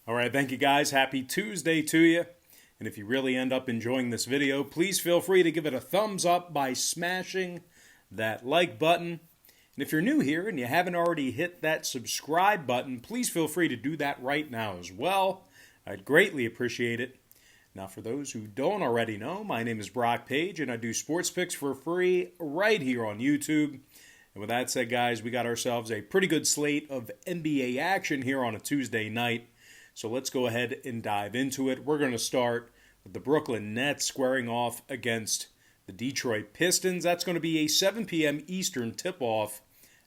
All right, thank you guys. Happy Tuesday to you. And if you really end up enjoying this video, please feel free to give it a thumbs up by smashing that like button. And if you're new here and you haven't already hit that subscribe button, please feel free to do that right now as well. I'd greatly appreciate it. Now, for those who don't already know, my name is Brock Page, and I do sports picks for free right here on YouTube. And with that said, guys, we got ourselves a pretty good slate of NBA action here on a Tuesday night. So let's go ahead and dive into it. We're going to start with the Brooklyn Nets squaring off against the Detroit Pistons. That's going to be a 7 p.m. Eastern tip-off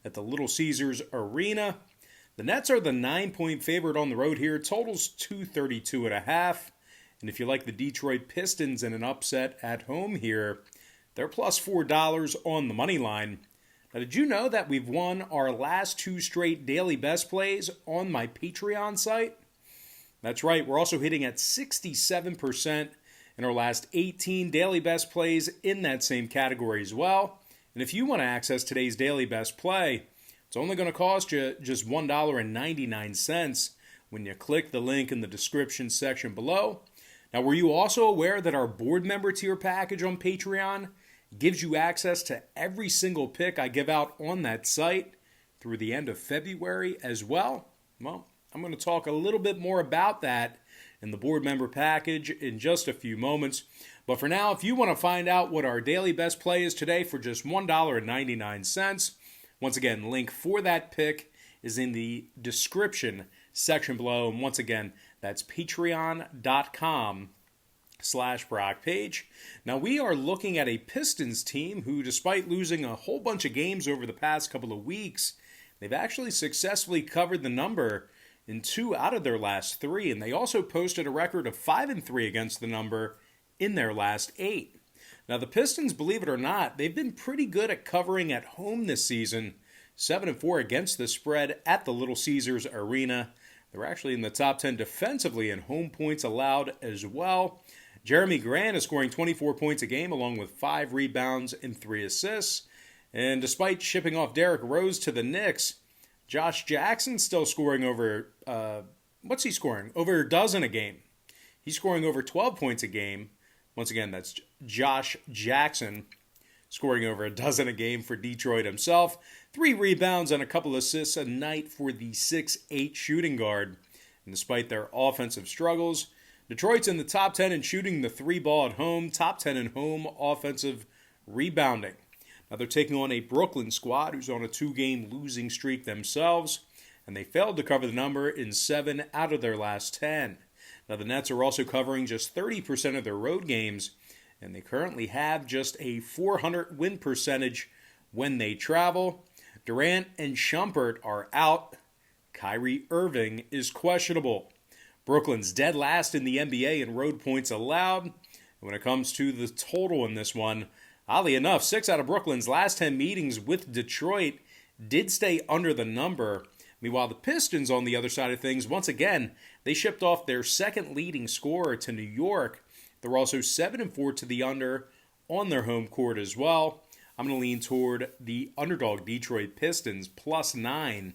at the Little Caesars Arena. The Nets are the 9-point favorite on the road here. Totals 232.5. And if you like the Detroit Pistons in an upset at home here, they're plus $4 on the money line. Now, did you know that we've won our last two straight daily best plays on my Patreon site? That's right, we're also hitting at 67% in our last 18 daily best plays in that same category as well. And if you want to access today's daily best play, it's only going to cost you just $1.99 when you click the link in the description section below. Now, were you also aware that our board member tier package on Patreon gives you access to every single pick I give out on that site through the end of February as well? Well, I'm going to talk a little bit more about that in the board member package in just a few moments. But for now, if you want to find out what our daily best play is today for just $1.99, once again, link for that pick is in the description section below. And once again, that's patreon.com/BrockPage. Now, we are looking at a Pistons team who, despite losing a whole bunch of games over the past couple of weeks, they've actually successfully covered the number in 2 out of their last 3, and they also posted a record of 5-3 against the number in their last 8. Now, the Pistons, believe it or not, they've been pretty good at covering at home this season, 7-4 against the spread at the Little Caesars Arena. They're actually in the top 10 defensively in home points allowed as well. Jeremy Grant is scoring 24 points a game along with 5 rebounds and 3 assists. And despite shipping off Derrick Rose to the Knicks, Josh Jackson's still scoring over, what's he scoring? Over a dozen a game. He's scoring over 12 points a game. Once again, that's Josh Jackson scoring over a dozen a game for Detroit himself. 3 rebounds and a couple assists a night for the 6'8 shooting guard. And despite their offensive struggles, Detroit's in the top 10 in shooting the 3 ball at home, top 10 in home offensive rebounding. Now, they're taking on a Brooklyn squad who's on a 2-game losing streak themselves, and they failed to cover the number in 7 out of their last 10. Now, the Nets are also covering just 30% of their road games, and they currently have just a .400 win percentage when they travel. Durant and Shumpert are out. Kyrie Irving is questionable. Brooklyn's dead last in the NBA in road points allowed. And when it comes to the total in this one, oddly enough, 6 out of Brooklyn's last 10 meetings with Detroit did stay under the number. Meanwhile, the Pistons, on the other side of things, once again, they shipped off their second leading scorer to New York. They're also 7-4 to the under on their home court as well. I'm going to lean toward the underdog Detroit Pistons +9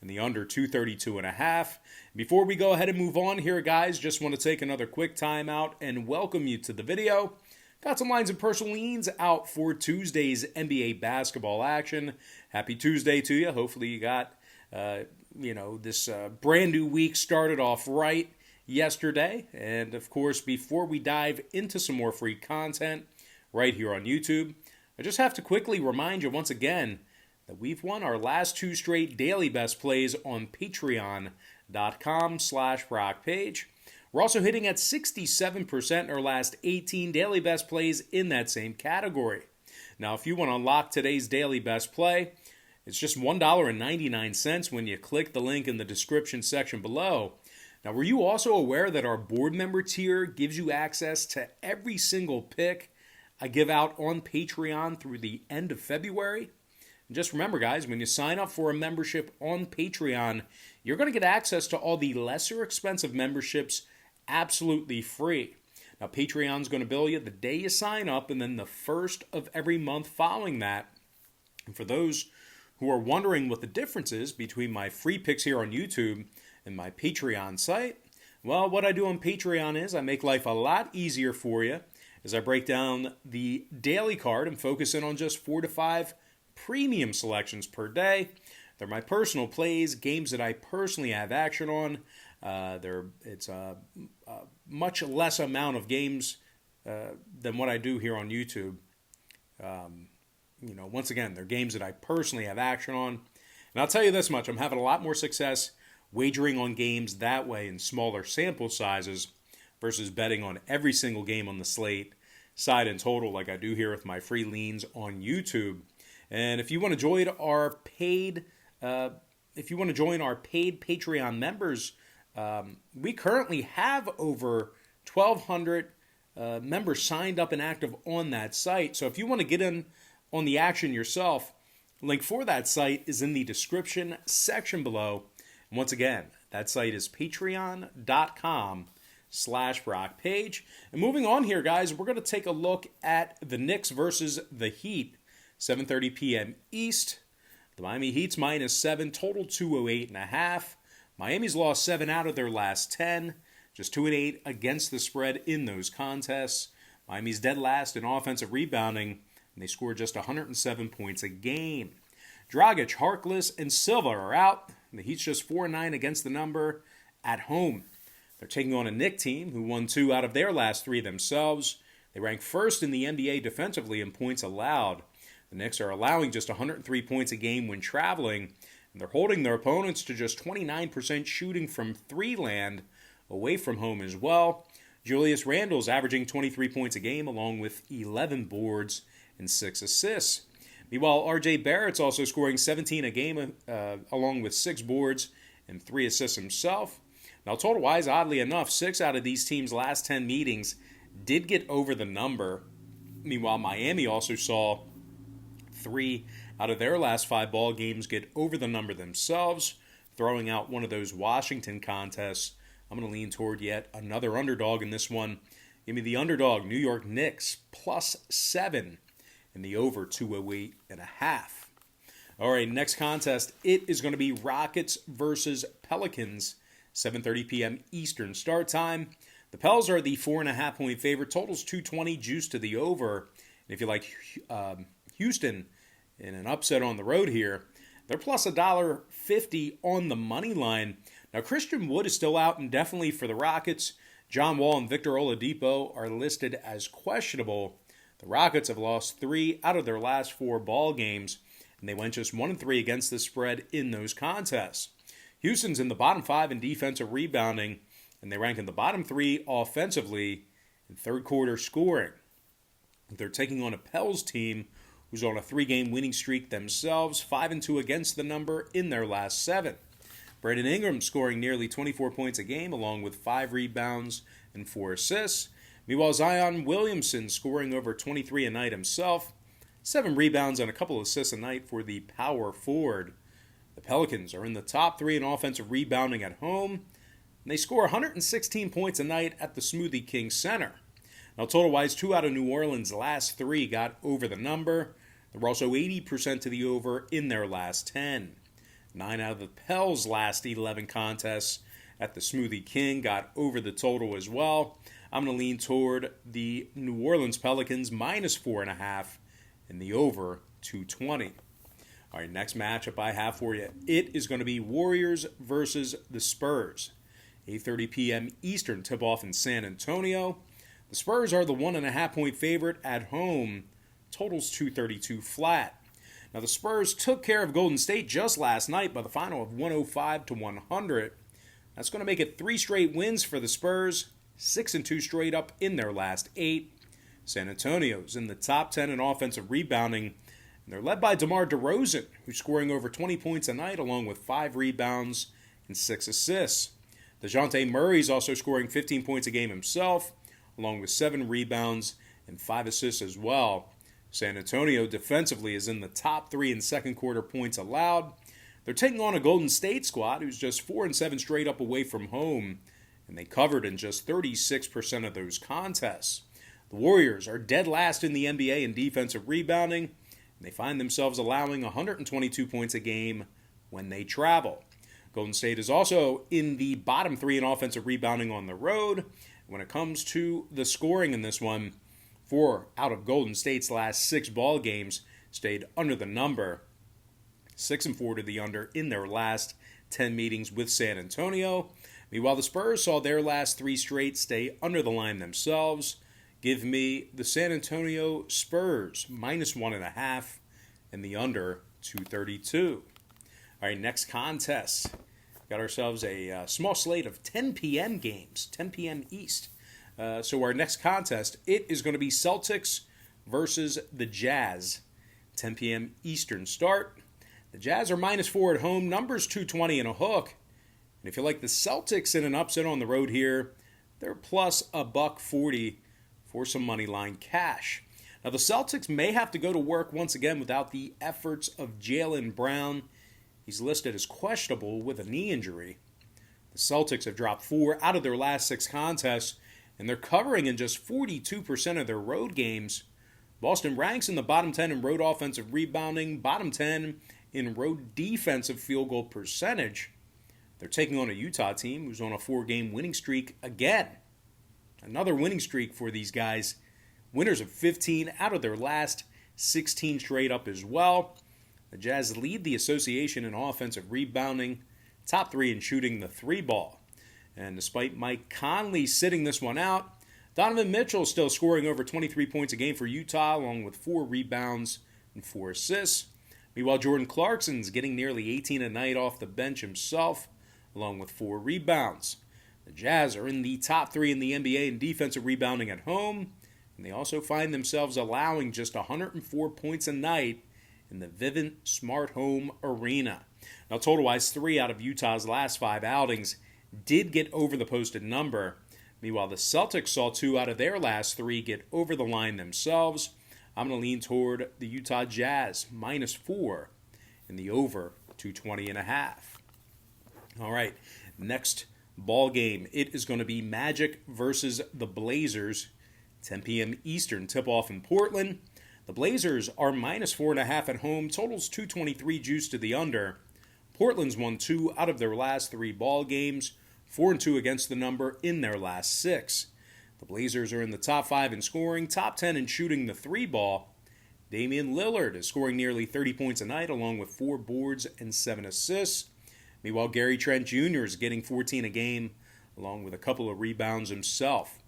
and the under 232.5. Before we go ahead and move on here, guys, just want to take another quick time out and welcome you to the video. Got some lines and personal leans out for Tuesday's NBA basketball action. Happy Tuesday to you. Hopefully you got, this brand new week started off right yesterday. And, of course, before we dive into some more free content right here on YouTube, I just have to quickly remind you once again that we've won our last 2 straight daily best plays on patreon.com/BrockPage. We're also hitting at 67% in our last 18 daily best plays in that same category. Now, if you want to unlock today's daily best play, it's just $1.99 when you click the link in the description section below. Now, were you also aware that our board member tier gives you access to every single pick I give out on Patreon through the end of February? And just remember, guys, when you sign up for a membership on Patreon, you're going to get access to all the lesser expensive memberships absolutely free. Now, Patreon's going to bill you the day you sign up and then the first of every month following that. And for those who are wondering what the difference is between my free picks here on YouTube and my Patreon site, Well, what I do on Patreon is I make life a lot easier for you as I break down the daily card and focus in on just 4 to 5 premium selections per day. They're my personal plays, games that I personally have action on. It's a much less amount of games than what I do here on YouTube. Once again, they're games that I personally have action on. And I'll tell you this much, I'm having a lot more success wagering on games that way in smaller sample sizes versus betting on every single game on the slate, side and total, like I do here with my free leans on YouTube. And if you want to join our paid Patreon members, we currently have over 1,200 members signed up and active on that site. So if you want to get in on the action yourself, link for that site is in the description section below. And once again, that site is patreon.com/BrockPage. And moving on here, guys, we're going to take a look at the Knicks versus the Heat, 7:30 p.m. East. The Miami Heat's -7, total 208.5. Miami's lost 7 out of their last 10, just 2-8 against the spread in those contests. Miami's dead last in offensive rebounding, and they score just 107 points a game. Dragic, Harkless, and Silva are out. The Heat's just 4-9 against the number at home. They're taking on a Knicks team who won 2 out of their last 3 themselves. They rank first in the NBA defensively in points allowed. The Knicks are allowing just 103 points a game when traveling, and they're holding their opponents to just 29% shooting from three land away from home as well. Julius Randle's averaging 23 points a game along with 11 boards and 6 assists. Meanwhile, R.J. Barrett's also scoring 17 a game along with 6 boards and 3 assists himself. Now, total-wise, oddly enough, 6 out of these teams' last 10 meetings did get over the number. Meanwhile, Miami also saw 3 out of their last 5 ball games get over the number themselves, throwing out one of those Washington contests. I'm going to lean toward yet another underdog in this one. Give me the underdog, New York Knicks, +7 in the over 208.5. All right, next contest, it is going to be Rockets versus Pelicans, 7:30 p.m. Eastern start time. The Pels are the 4.5-point favorite. Total's 220, juice to the over. And if you like Houston in an upset on the road here, they're plus $1.50 on the money line. Now, Christian Wood is still out indefinitely for the Rockets. John Wall and Victor Oladipo are listed as questionable. The Rockets have lost 3 out of their last 4 ball games, and they went just 1-3 against the spread in those contests. Houston's in the bottom 5 in defensive rebounding, and they rank in the bottom 3 offensively in third quarter scoring. They're taking on a Pels team who's on a 3-game winning streak themselves, 5-2 against the number in their last 7. Brandon Ingram scoring nearly 24 points a game along with 5 rebounds and 4 assists. Meanwhile, Zion Williamson scoring over 23 a night himself, 7 rebounds and a couple assists a night for the power forward. The Pelicans are in the top 3 in offensive rebounding at home, and they score 116 points a night at the Smoothie King Center. Now, total-wise, 2 out of New Orleans' last 3 got over the number. They're also 80% to the over in their last 10. 9 out of the Pels' last 11 contests at the Smoothie King got over the total as well. I'm going to lean toward the New Orleans Pelicans -4.5 and the over 220. All right, next matchup I have for you. It is going to be Warriors versus the Spurs. 8:30 p.m. Eastern tip-off in San Antonio. The Spurs are the 1.5-point favorite at home. Totals 232 flat. Now, the Spurs took care of Golden State just last night by the final of 105-100. That's going to make it 3 straight wins for the Spurs, 6-2 straight up in their last 8. San Antonio's in the top 10 in offensive rebounding, and they're led by DeMar DeRozan, who's scoring over 20 points a night along with 5 rebounds and 6 assists. DeJounte Murray's also scoring 15 points a game himself, along with 7 rebounds and 5 assists as well. San Antonio defensively is in the top 3 in second quarter points allowed. They're taking on a Golden State squad who's just 4-7 straight up away from home, and they covered in just 36% of those contests. The Warriors are dead last in the NBA in defensive rebounding, and they find themselves allowing 122 points a game when they travel. Golden State is also in the bottom 3 in offensive rebounding on the road. When it comes to the scoring in this one, 4 out of Golden State's last 6 ball games stayed under the number. 6-4 to the under in their last 10 meetings with San Antonio. Meanwhile, the Spurs saw their last 3 straight stay under the line themselves. Give me the San Antonio Spurs -1.5 and the under 232. All right, next contest. Got ourselves a small slate of 10 p.m. games, 10 p.m. East. So our next contest, it is going to be Celtics versus the Jazz. 10 p.m. Eastern start. The Jazz are -4 at home. Numbers 220 and a hook. And if you like the Celtics in an upset on the road here, they're plus $1.40 for some money line cash. Now the Celtics may have to go to work once again without the efforts of Jaylen Brown. He's listed as questionable with a knee injury. The Celtics have dropped 4 out of their last 6 contests, and they're covering in just 42% of their road games. Boston ranks in the bottom 10 in road offensive rebounding, bottom 10 in road defensive field goal percentage. They're taking on a Utah team who's on a 4-game winning streak again. Another winning streak for these guys. Winners of 15 out of their last 16 straight up as well. The Jazz lead the association in offensive rebounding, top 3 in shooting the 3-ball. And despite Mike Conley sitting this one out, Donovan Mitchell is still scoring over 23 points a game for Utah, along with 4 rebounds and 4 assists. Meanwhile, Jordan Clarkson's getting nearly 18 a night off the bench himself, along with 4 rebounds. The Jazz are in the top 3 in the NBA in defensive rebounding at home, and they also find themselves allowing just 104 points a night in the Vivint Smart Home Arena. Now, total-wise, 3 out of Utah's last 5 outings did get over the posted number. Meanwhile, the Celtics saw 2 out of their last 3 get over the line themselves. I'm going to lean toward the Utah Jazz, -4, and the over 220.5. All right, next ball game. It is going to be Magic versus the Blazers, 10 p.m. Eastern tip-off in Portland. The Blazers are -4.5 at home. Totals 223 juice to the under. Portland's won 2 out of their last 3 ball games, 4-2 against the number in their last 6. The Blazers are in the top 5 in scoring, top 10 in shooting the 3-ball. Damian Lillard is scoring nearly 30 points a night, along with 4 boards and 7 assists. Meanwhile, Gary Trent Jr. is getting 14 a game, along with a couple of rebounds himself.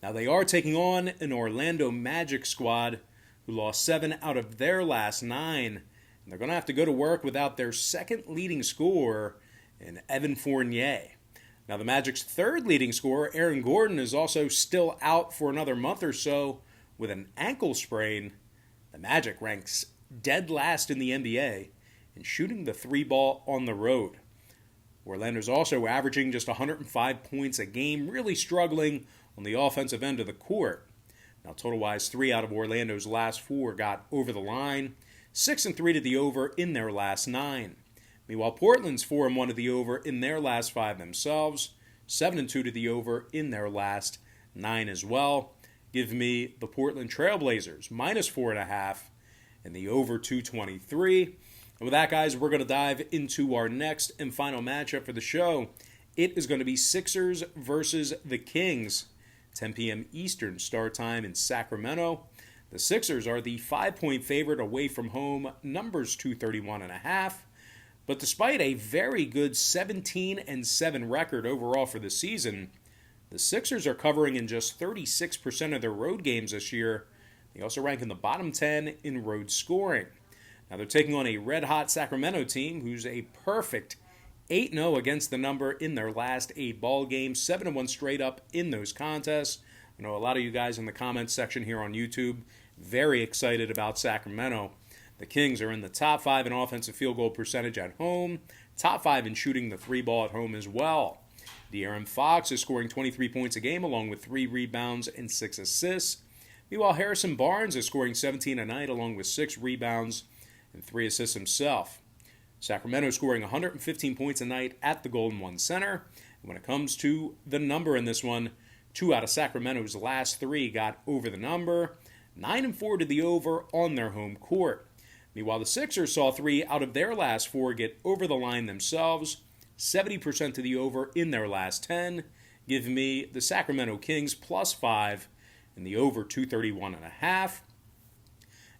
Now, they are taking on an Orlando Magic squad who lost 7 out of their last 9. And they're going to have to go to work without their second leading scorer in Evan Fournier. Now, the Magic's third leading scorer, Aaron Gordon, is also still out for another month or so with an ankle sprain. The Magic ranks dead last in the NBA in shooting the 3-ball on the road. Orlando's also averaging just 105 points a game, really struggling on the offensive end of the court. Now, total-wise, 3 out of Orlando's last 4 got over the line, 6-3 to the over in their last 9. Meanwhile, Portland's 4-1 to the over in their last 5 themselves, 7-2 to the over in their last 9 as well. Give me the Portland Trailblazers, -4.5, and the over 223. And with that, guys, we're going to dive into our next and final matchup for the show. It is going to be Sixers versus the Kings, 10 p.m. Eastern start time in Sacramento. The Sixers are the 5-point favorite away from home, numbers 231.5. But despite a very good 17-7 record overall for the season, the Sixers are covering in just 36% of their road games this year. They also rank in the bottom 10 in road scoring. Now they're taking on a red-hot Sacramento team who's a perfect 8-0 against the number in their last 8 ball games, 7-1 straight up in those contests. I know a lot of you guys in the comments section here on YouTube very excited about Sacramento. The Kings are in the top 5 in offensive field goal percentage at home, top 5 in shooting the 3-ball at home as well. De'Aaron Fox is scoring 23 points a game along with 3 rebounds and 6 assists. Meanwhile, Harrison Barnes is scoring 17 a night along with 6 rebounds and 3 assists himself. Sacramento scoring 115 points a night at the Golden One Center. And when it comes to the number in this one, 2 out of Sacramento's last 3 got over the number, 9-4 to the over on their home court. Meanwhile, the Sixers saw 3 out of their last 4 get over the line themselves, 70% to the over in their last 10. Give me the Sacramento Kings +5 and the over 231.5.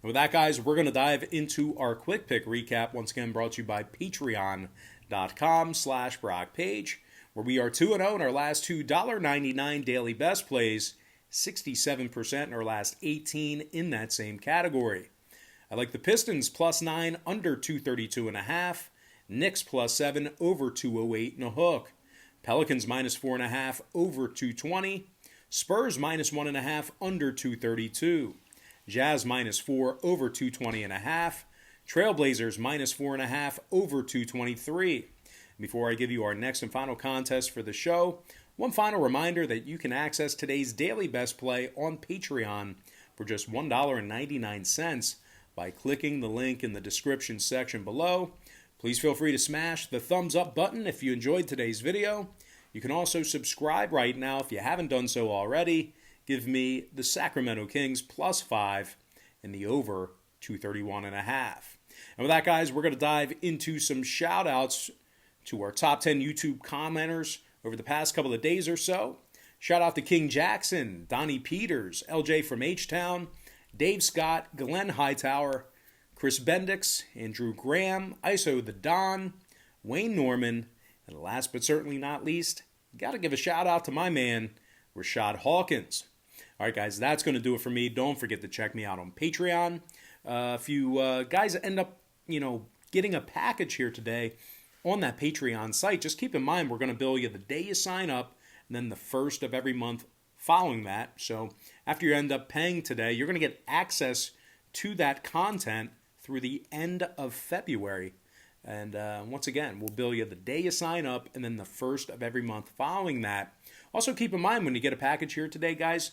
And with that, guys, we're going to dive into our quick pick recap, once again brought to you by patreon.com/BrockPage, where we are 2-0 in our last two $1.99 daily best plays, 67% in our last 18 in that same category. I like the Pistons +9 under 232.5, Knicks +7 over 208 and a hook, Pelicans -4.5 over 220, Spurs -1.5 under 232. Jazz -4 over 220.5. Trailblazers -4.5 over 223. Before I give you our next and final contest for the show, one final reminder that you can access today's daily best play on Patreon for just $1.99 by clicking the link in the description section below. Please feel free to smash the thumbs up button if you enjoyed today's video. You can also subscribe right now if you haven't done so already. Give me the Sacramento Kings +5 and the over 231.5. And with that, guys, we're going to dive into some shout-outs to our top 10 YouTube commenters over the past couple of days or so. Shout out to King Jackson, Donnie Peters, LJ from H-Town, Dave Scott, Glenn Hightower, Chris Bendix, Andrew Graham, ISO the Don, Wayne Norman, and last but certainly not least, got to give a shout-out to my man, Rashad Hawkins. All right, guys, that's going to do it for me. Don't forget to check me out on Patreon. If you guys end up, getting a package here today on that Patreon site, just keep in mind we're going to bill you the day you sign up and then the first of every month following that. So after you end up paying today, you're going to get access to that content through the end of February. And once again, we'll bill you the day you sign up and then the first of every month following that. Also, keep in mind when you get a package here today, guys,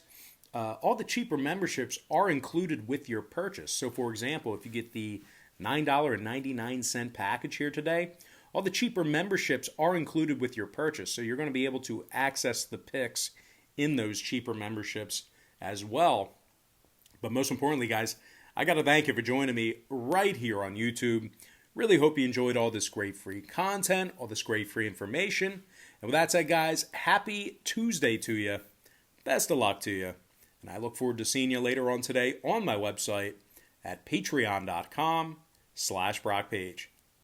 all the cheaper memberships are included with your purchase. So, for example, if you get the $9.99 package here today, all the cheaper memberships are included with your purchase. So you're going to be able to access the picks in those cheaper memberships as well. But most importantly, guys, I got to thank you for joining me right here on YouTube. Really hope you enjoyed all this great free content, all this great free information. And with that said, guys, happy Tuesday to you. Best of luck to you. And I look forward to seeing you later on today on my website at patreon.com/BrockPage.